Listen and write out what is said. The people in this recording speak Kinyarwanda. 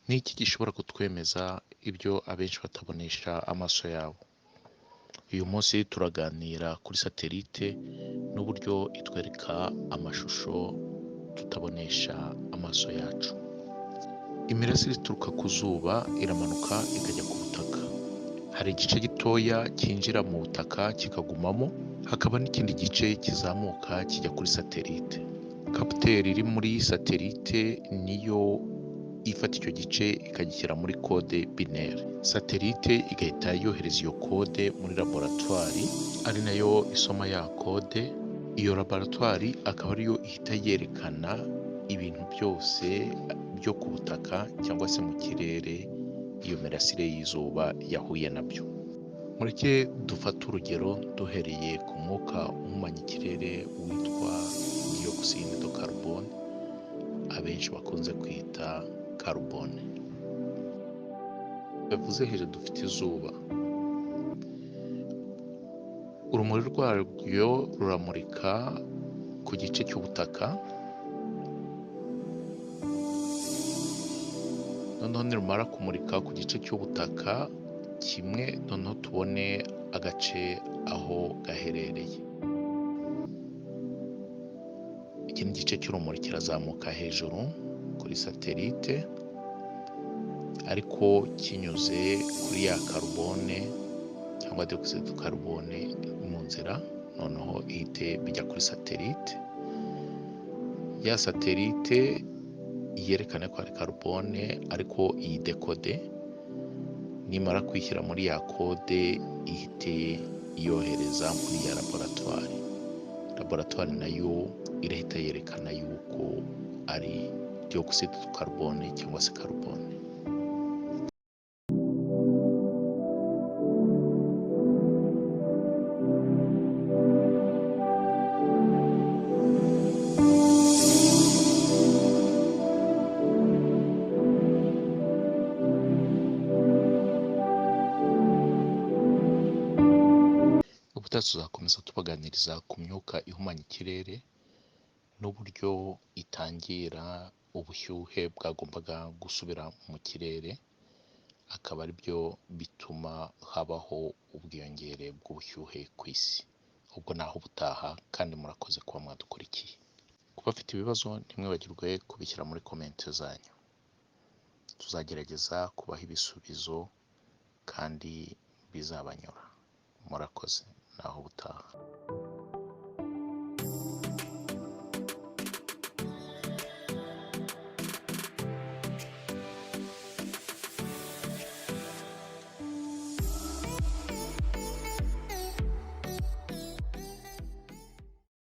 Ni iki gishobora kutwemeza ibyo abenshi batabonesha amaso yabo? Uyu munsi turaganira kuri satelite n'uburyo itwereka amashusho tutabonesha amaso yacu. Imirasire ituruka ku zuba iramanuka ikajya ku butaka. Hari igice gitoya cyinjira mu butaka kikagumamo, hakaba n'ikindi gice kizamuka kijya kuri satelite. Kapiteri iri muri satelite niyo ifata icyo gice ikagishyira muri kode binere. Satelite igahita yohereza iyo kode muri laboratwari, ari nayo isoma ya kode. Iyo laboratwari akaba ariyo ihita yerekana ibintu byose byo ku butaka cyangwa se mu kirere iyo mirasire y'izuba yahuye nabyo. Mureke dufate urugero duhereye ku mwuka uhumanya ikirere witwa dioxine de carbone, abenshi bakunze kwita carbone. Bivuze hejuru dufite izuba, urumuri rwaryo ruramurika ku gice cy'ubutaka, noneho nirumara kumurika ku gice cy'ubutaka kimwe, noneho tubone agace aho gaherereye. Iki ni igice cy'urumuri kirazamuka hejuru kuri satelite, ariko kinyuze kuri ya carbone cyangwa dioxide de carbone mu nzira, noneho ihite bijya kuri satelite. Ya satelite yerekana ko ari carbone ariko iyi dekode, nimara kwishyira muri ya kode ihite yohereza muri ya laboratwari. Laboratwari nayo irahita yerekana yuko ari dioxide de carbone cyangwa se carbone. Ubutaha tuzakomeza tubaganiriza ku myuka ihumanya ikirere n'uburyo itangira ubushyuhe bwagombaga gusubira mu kirere, akaba ari byo bituma habaho ubwiyongere bw'ubushyuhe ku isi. Ubwo naho ubutaha, kandi murakoze kuba mwadukurikiye. Kuba bafite ibibazo ntimwibagirwe kubishyira muri komenti zanyu, tuzagerageza kubaha ibisubizo kandi bizabanyura. Murakoze, naho ubutaha.